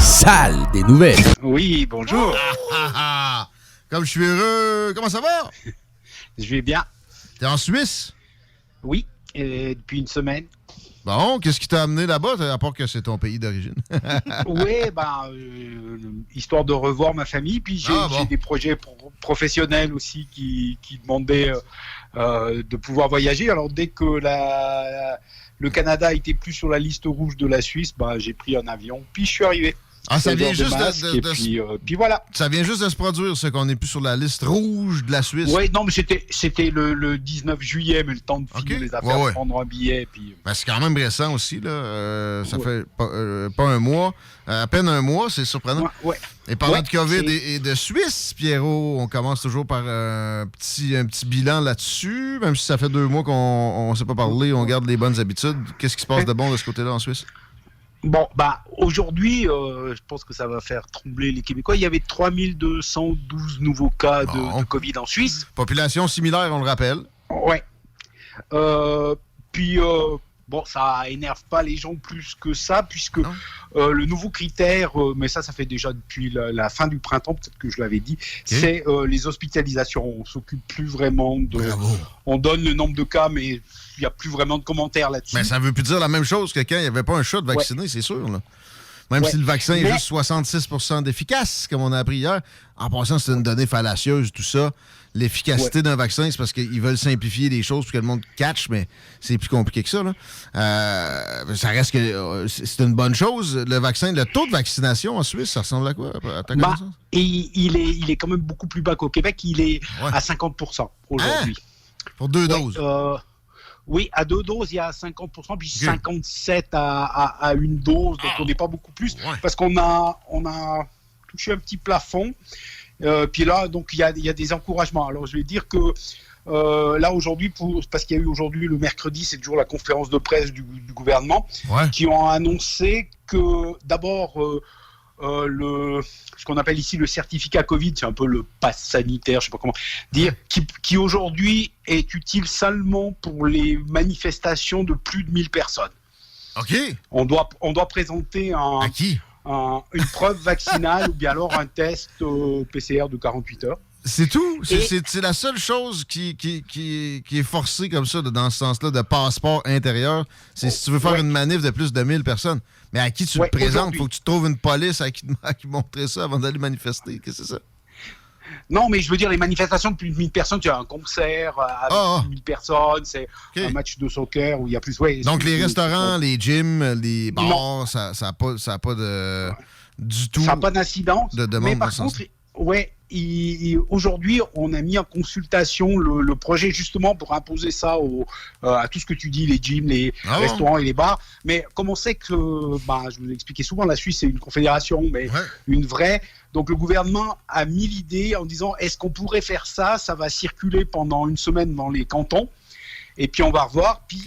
salles des nouvelles. Oui, bonjour. Comme je suis heureux, comment ça va? Je vais bien. T'es en Suisse? Oui, depuis une semaine. Bon, qu'est-ce qui t'a amené là-bas, à part que c'est ton pays d'origine? Oui, histoire de revoir ma famille. Puis j'ai des projets professionnels aussi qui demandaient de pouvoir voyager. Alors dès que le Canada était plus sur la liste rouge de la Suisse, j'ai pris un avion, puis je suis arrivé. Ah, ça vient juste puis voilà. Ça vient juste de se produire, ce qu'on n'est plus sur la liste rouge de la Suisse. Oui, non, mais c'était le 19 juillet, mais le temps de finir les affaires, prendre un billet. Puis... c'est quand même récent aussi, là. Ça fait pas un mois. À peine un mois, c'est surprenant. Ouais. Et parlant de COVID et de Suisse, Pierrot, on commence toujours par un petit bilan là-dessus. Même si ça fait 2 mois qu'on ne s'est pas parlé, on garde les bonnes habitudes. Qu'est-ce qui se passe de bon de ce côté-là en Suisse? Bon, aujourd'hui, je pense que ça va faire trembler les Québécois. Il y avait 3212 nouveaux cas de Covid en Suisse. Population similaire, on le rappelle. Ouais. Ça énerve pas les gens plus que ça, puisque le nouveau critère, mais ça fait déjà depuis la fin du printemps, peut-être que je l'avais dit, c'est les hospitalisations. On s'occupe plus vraiment de... Bravo. On donne le nombre de cas, mais il n'y a plus vraiment de commentaires là-dessus. Mais ça veut plus dire la même chose que quand il n'y avait pas un chat de vacciné, c'est sûr, là. Même si le vaccin est juste 66% d'efficace, comme on a appris hier. En passant, c'est une donnée fallacieuse, tout ça. L'efficacité d'un vaccin, c'est parce qu'ils veulent simplifier les choses pour que le monde catch, mais c'est plus compliqué que ça, là. Ça reste que c'est une bonne chose. Le vaccin, le taux de vaccination en Suisse, ça ressemble à quoi, à ta connaissance? Il est quand même beaucoup plus bas qu'au Québec. Il est à 50% aujourd'hui. Pour 2 doses? Oui, à 2 doses, il y a 50%, puis 57 à une dose, donc on n'est pas beaucoup plus, parce qu'on a touché un petit plafond, puis là, donc il y a des encouragements. Alors je vais dire que là aujourd'hui, parce qu'il y a eu aujourd'hui le mercredi, c'est toujours la conférence de presse du gouvernement, qui ont annoncé que d'abord... ce qu'on appelle ici le certificat Covid, c'est un peu le pass sanitaire, je ne sais pas comment dire, qui aujourd'hui est utile seulement pour les manifestations de plus de 1000 personnes. OK. On doit présenter une preuve vaccinale ou bien alors un test PCR de 48 heures. C'est tout. C'est la seule chose qui est forcée comme ça, dans ce sens-là, de passeport intérieur. C'est si tu veux faire une manif de plus de 1000 personnes. Mais à qui tu le présentes? Il faut que tu trouves une police à qui montrer ça avant d'aller manifester. Qu'est-ce que c'est ça? Non, mais je veux dire, les manifestations de plus de 1000 personnes, tu as un concert avec plus de 1000 personnes, c'est un match de soccer où il y a plus... Donc, les restaurants, les gyms, les bars, ça n'a pas de... du tout... Ça n'a pas d'incidence. De demande. Mais par contre, aujourd'hui, on a mis en consultation le projet justement pour imposer ça à tout ce que tu dis, les gyms, les restaurants et les bars. Mais comme on sait que, je vous l'ai expliqué souvent, la Suisse c'est une confédération, mais une vraie. Donc le gouvernement a mis l'idée en disant est-ce qu'on pourrait faire ça? Ça va circuler pendant une semaine dans les cantons. Et puis on va revoir. Puis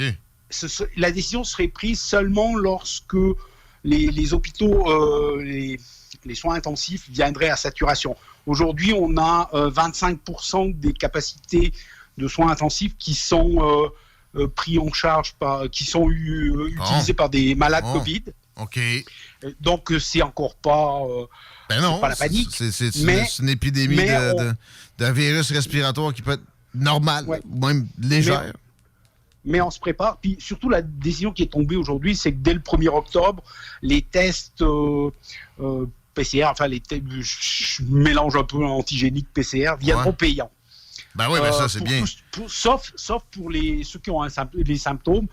la décision serait prise seulement lorsque les hôpitaux, les soins intensifs viendraient à saturation. Aujourd'hui, on a 25% des capacités de soins intensifs qui sont pris en charge qui sont utilisés par des malades Covid. OK. Donc, c'est encore pas, non, c'est pas la panique. C'est une épidémie d'un virus respiratoire qui peut être normal, ou même légère. Mais on se prépare. Puis surtout, la décision qui est tombée aujourd'hui, c'est que dès le 1er octobre, les tests PCR, je mélange un peu antigénique PCR, viendront payants. Ça, c'est bien. Sauf pour ceux qui ont les symptômes,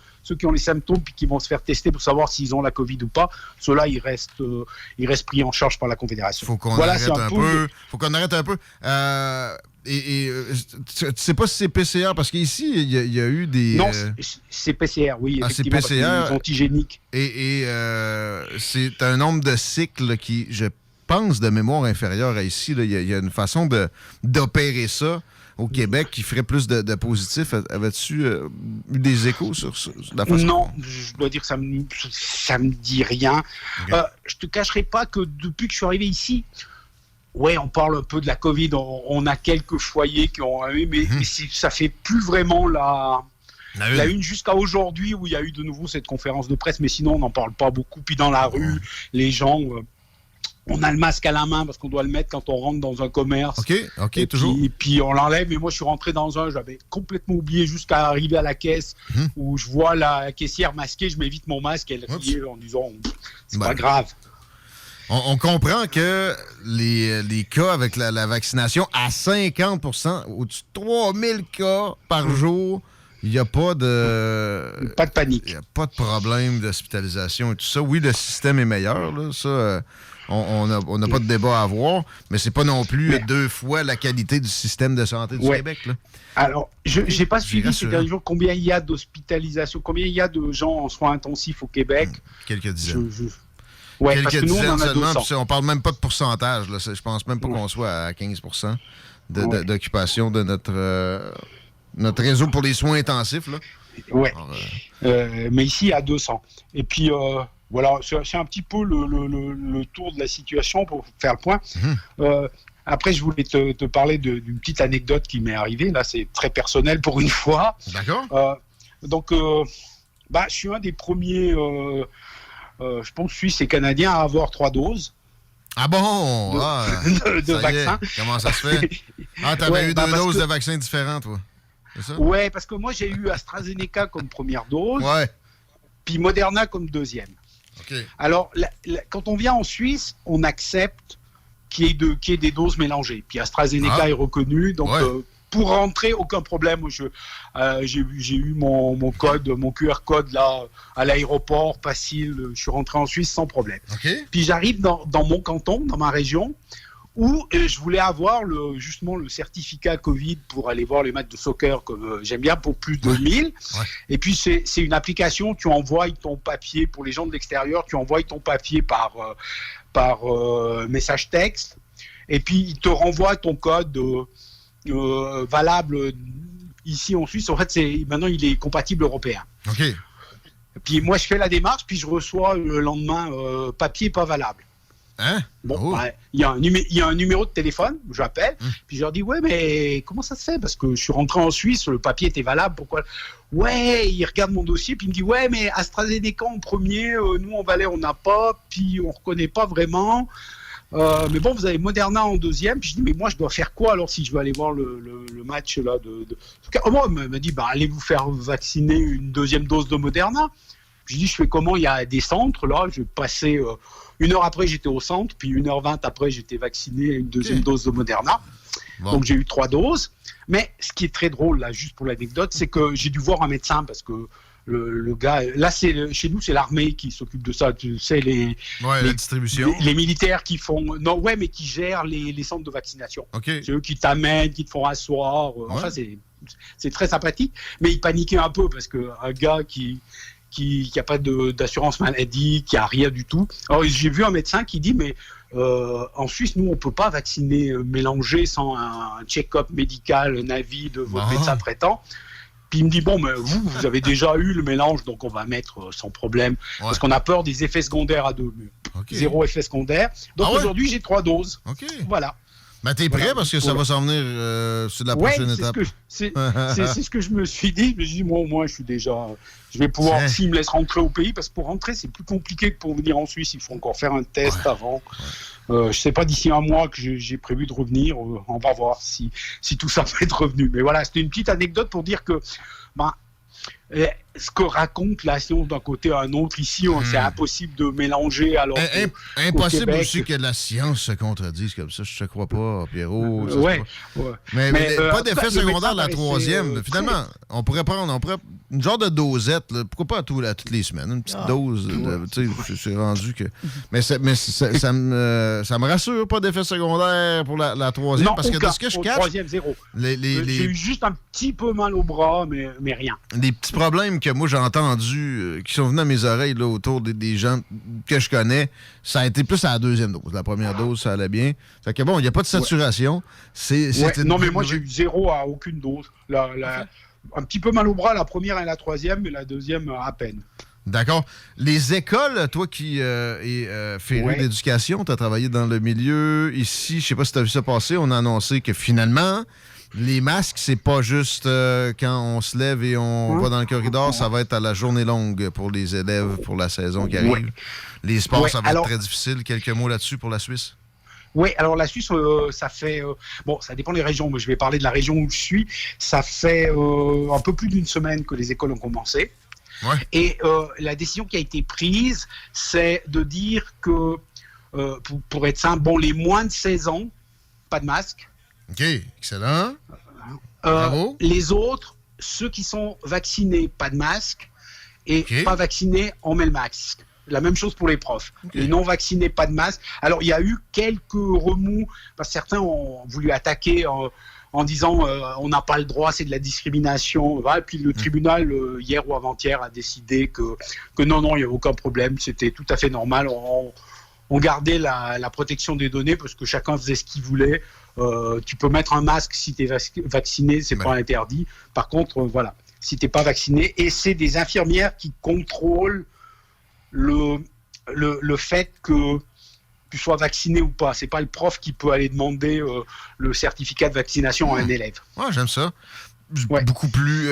puis qui vont se faire tester pour savoir s'ils ont la Covid ou pas. Ceux-là, ils restent pris en charge par la Confédération. Faut qu'on arrête un peu. Tu sais pas si c'est PCR, parce qu'ici, il y a eu des... Non, c'est PCR, oui, effectivement, c'est PCR, parce que antigéniques. Et c'est un nombre de cycles qui, je pense, de mémoire inférieure à ici. Il y a une façon d'opérer ça au Québec qui ferait plus de positifs. Avais-tu eu des échos sur la façon? Non, je dois dire que ça me dit rien. Okay. Je te cacherai pas que depuis que je suis arrivé ici, on parle un peu de la Covid, on a quelques foyers qui ont eu, mais ça fait plus vraiment la une jusqu'à aujourd'hui où il y a eu de nouveau cette conférence de presse, mais sinon on n'en parle pas beaucoup. Puis dans la rue, les gens On a le masque à la main parce qu'on doit le mettre quand on rentre dans un commerce. OK, toujours. Et puis on l'enlève. Mais moi, je suis rentré dans j'avais complètement oublié jusqu'à arriver à la caisse où je vois la caissière masquée. Je mets vite mon masque. Elle riait en disant c'est pas grave. On comprend que les cas avec la vaccination à 50%, au-dessus de 3000 cas par jour, il n'y a pas de... Pas de panique. Il n'y a pas de problème d'hospitalisation et tout ça. Oui, le système est meilleur, là. Ça, on n'a pas de débat à avoir, mais c'est pas non plus 2 fois la qualité du système de santé du Québec, là. Alors, je n'ai pas suivi ces derniers jours combien il y a d'hospitalisation, combien il y a de gens en soins intensifs au Québec. Quelques dizaines. Ouais, parce que nous, on en a seulement, 200. On parle même pas de pourcentage. Là. Je pense même pas qu'on soit à 15% d'occupation de notre réseau pour les soins intensifs. Là. Ouais. Alors, mais ici, il y a 200. Et puis, voilà, c'est un petit peu le tour de la situation pour faire le point. Après, je voulais te parler d'une petite anecdote qui m'est arrivée. Là, c'est très personnel pour une fois. D'accord. Donc, je suis un des premiers... je pense Suisses et Canadiens à avoir 3 doses. Ah bon? De vaccins. Comment ça se fait? T'avais eu 2 doses de vaccins différents, toi. C'est ça? Ouais, parce que moi, j'ai eu AstraZeneca comme première dose, puis Moderna comme deuxième. Okay. Alors, quand on vient en Suisse, on accepte qu'il y ait des doses mélangées. Puis AstraZeneca est reconnu, donc... pour rentrer, aucun problème. J'ai eu mon code, mon QR code là à l'aéroport, facile. Je suis rentré en Suisse sans problème. Okay. Puis j'arrive dans mon canton, dans ma région, où je voulais avoir justement le certificat Covid pour aller voir les matchs de soccer comme j'aime bien pour plus de 1000. Ouais. Et puis c'est une application, tu envoies ton papier pour les gens de l'extérieur, tu envoies ton papier par message texte, et puis il te renvoie ton code. Valable ici en Suisse, en fait, maintenant il est compatible européen. OK. Puis moi, je fais la démarche, puis je reçois le lendemain papier pas valable. Hein? Bon, il y a un numéro de téléphone, j'appelle, puis je leur dis, ouais, mais comment ça se fait? Parce que je suis rentré en Suisse, le papier était valable, pourquoi? Ouais, il regarde mon dossier, puis il me dit, ouais, mais AstraZeneca en premier, nous en Valais, on n'a pas, puis on reconnaît pas vraiment. Mais bon, vous avez Moderna en deuxième. Puis je dis, mais moi, je dois faire quoi alors si je veux aller voir le match là Moi, il m'a dit, allez vous faire vacciner une deuxième dose de Moderna. Puis je dis, je fais comment? Il y a des centres là. Je vais passer 1 heure après, j'étais au centre. Puis 1h20 après, j'étais vacciné à une deuxième dose de Moderna. Bon. Donc j'ai eu 3 doses. Mais ce qui est très drôle là, juste pour l'anecdote, c'est que j'ai dû voir un médecin parce que le gars, là chez nous c'est l'armée qui s'occupe de ça, tu sais la distribution, les militaires qui font mais qui gèrent les centres de vaccination. Okay. C'est eux qui t'amènent, qui te font asseoir. Enfin c'est très sympathique, mais il paniquait un peu parce que un gars qui a pas d'assurance maladie, qui a rien du tout. Alors j'ai vu un médecin qui dit mais en Suisse nous on peut pas vacciner mélanger sans un check-up médical, un avis de votre médecin traitant. Puis il me dit, bon, mais vous avez déjà eu le mélange, donc on va mettre sans problème. Parce qu'on a peur des effets secondaires à 2. Zéro effet secondaire. Donc aujourd'hui, j'ai 3 doses. Voilà. Ben, t'es prêt parce que ça va s'en venir sur la prochaine étape. C'est ce que je me suis dit. Je me suis dit, moi, au moins, je vais pouvoir, s'ils me laissent rentrer au pays, parce que pour rentrer, c'est plus compliqué que pour venir en Suisse. Il faut encore faire un test avant. Je sais pas, d'ici un mois que j'ai prévu de revenir. On va voir si tout ça va être revenu. Mais voilà, c'était une petite anecdote pour dire que ce que raconte la science d'un côté à un autre ici, c'est impossible de mélanger. Alors impossible Québec, aussi que la science se contredise comme ça. Je te crois pas, Pierrot. Mais pas d'effet secondaire la troisième. Finalement, on pourrait prendre une genre de dosette. Là. Pourquoi pas toutes les semaines? Une petite dose. C'est rendu que... Mais ça me rassure, pas d'effet secondaire pour la troisième. Non, parce que de ce que je catch... Troisième, zéro. J'ai eu juste un petit peu mal au bras, mais rien. Les petits problèmes que moi j'ai entendus, qui sont venus à mes oreilles là, autour des gens que je connais, ça a été plus à la deuxième dose. La première dose, ça allait bien. Fait que bon, il n'y a pas de saturation. Non, mais moi j'ai eu 0 à aucune dose. Un petit peu mal au bras, la première et la troisième, mais la deuxième à peine. D'accord. Les écoles, toi qui es féru d'éducation, tu as travaillé dans le milieu. Ici, je sais pas si tu as vu ça passer, on a annoncé que finalement, Les masques, c'est pas juste quand on se lève et on va dans le corridor, ça va être à la journée longue pour les élèves pour la saison qui arrive. Ouais. Les sports, ça va être très difficile. Quelques mots là-dessus pour la Suisse? Oui, alors la Suisse, ça fait... bon, ça dépend des régions, mais je vais parler de la région où je suis. Ça fait un peu plus d'une semaine que les écoles ont commencé. Ouais. Et la décision qui a été prise, c'est de dire que, pour être simple, bon, les moins de 16 ans, pas de masque. OK, excellent. Bravo. Les autres, ceux qui sont vaccinés, pas de masque. Et pas vaccinés, on met le masque. La même chose pour les profs. Okay. Les non vaccinés, pas de masque. Alors, il y a eu quelques remous, parce que certains ont voulu attaquer en disant on n'a pas le droit, c'est de la discrimination. Voilà. Et puis le tribunal, hier ou avant-hier, a décidé que non, il n'y a aucun problème, c'était tout à fait normal. On gardait la protection des données parce que chacun faisait ce qu'il voulait. Tu peux mettre un masque si tu es vacciné, c'est pas interdit. Par contre, voilà, si tu n'es pas vacciné, et c'est des infirmières qui contrôlent le fait que tu sois vacciné ou pas. C'est pas le prof qui peut aller demander le certificat de vaccination à un élève. Ouais, j'aime ça. Ouais. Beaucoup plus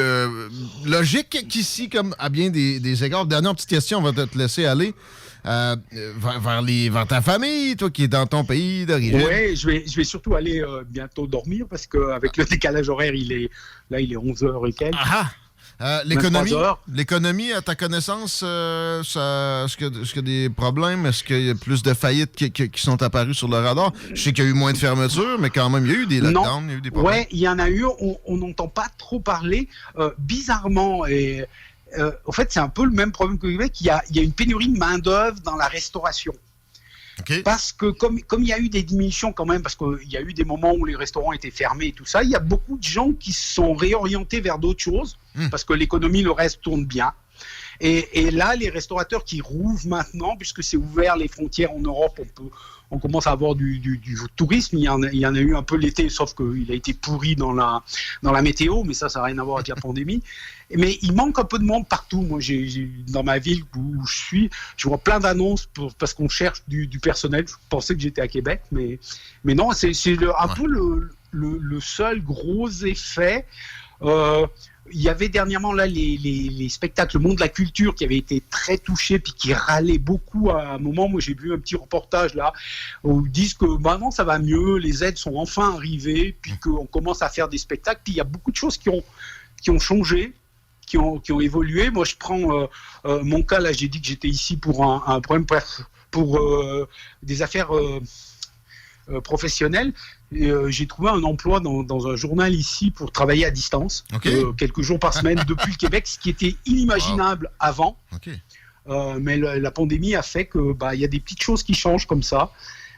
logique qu'ici, comme à bien des égards. Dernière petite question, on va te laisser aller vers ta famille, toi qui es dans ton pays d'origine. Oui, je vais surtout aller bientôt dormir parce qu'avec le décalage horaire, il est 11h et quelques. L'économie, à ta connaissance, est-ce qu'il y a des problèmes? Est-ce qu'il y a plus de faillites qui sont apparues sur le radar? Je sais qu'il y a eu moins de fermetures, mais quand même, il y a eu des lockdowns, il y a eu des problèmes. Oui, il y en a eu. On n'entend pas trop parler. Bizarrement, et en fait, c'est un peu le même problème que Québec. Il y a une pénurie de main-d'œuvre dans la restauration. Okay. Parce que comme il y a eu des diminutions quand même, parce qu'il y a eu des moments où les restaurants étaient fermés et tout ça, il y a beaucoup de gens qui se sont réorientés vers d'autres choses, parce que l'économie, le reste tourne bien. Et là, les restaurateurs qui rouvrent maintenant, puisque c'est ouvert les frontières en Europe, on commence à avoir du tourisme. Il y en a eu un peu l'été, sauf qu'il a été pourri dans la météo, mais ça n'a rien à voir avec la pandémie. Mais il manque un peu de monde partout. Moi, dans ma ville où je suis, je vois plein d'annonces parce qu'on cherche du personnel. Je pensais que j'étais à Québec, mais non, c'est un peu le seul gros effet. Il y avait dernièrement là les spectacles, le monde de la culture qui avait été très touché puis qui râlait beaucoup à un moment. Moi, j'ai vu un petit reportage là où ils disent que maintenant ça va mieux, les aides sont enfin arrivées, puis qu'on commence à faire des spectacles. Puis il y a beaucoup de choses qui ont changé, qui ont évolué. Moi, je prends mon cas là. J'ai dit que j'étais ici pour un problème pour des affaires professionnelles. J'ai trouvé un emploi dans un journal ici pour travailler à distance, quelques jours par semaine depuis le Québec, ce qui était inimaginable avant. Mais la pandémie a fait que y a des petites choses qui changent comme ça.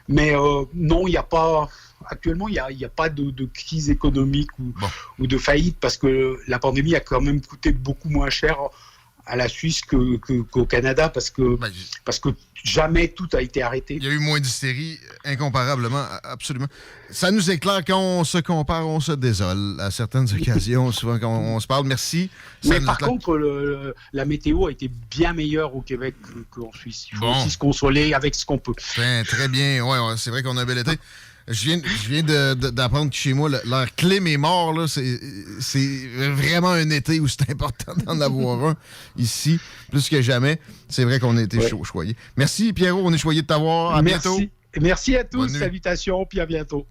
Mais non, il n'y a pas... Actuellement, il n'y a pas de crise économique ou de faillite parce que la pandémie a quand même coûté beaucoup moins cher à la Suisse qu'au Canada parce que jamais tout a été arrêté. Il y a eu moins d'hystérie, incomparablement, absolument. Ça nous éclaire quand on se compare, on se désole à certaines occasions, souvent quand on se parle. Merci. Mais par contre, la météo a été bien meilleure au Québec qu'en Suisse. Il faut aussi se consoler avec ce qu'on peut. Très bien. Ouais, c'est vrai qu'on a un bel été. Je viens d'apprendre que chez moi, l'air clim est mort. Là, c'est vraiment un été où c'est important d'en avoir un ici, plus que jamais. C'est vrai qu'on a été choyés. Merci, Pierrot. On est choyés de t'avoir. À bientôt. Merci à tous. Salutations, puis à bientôt.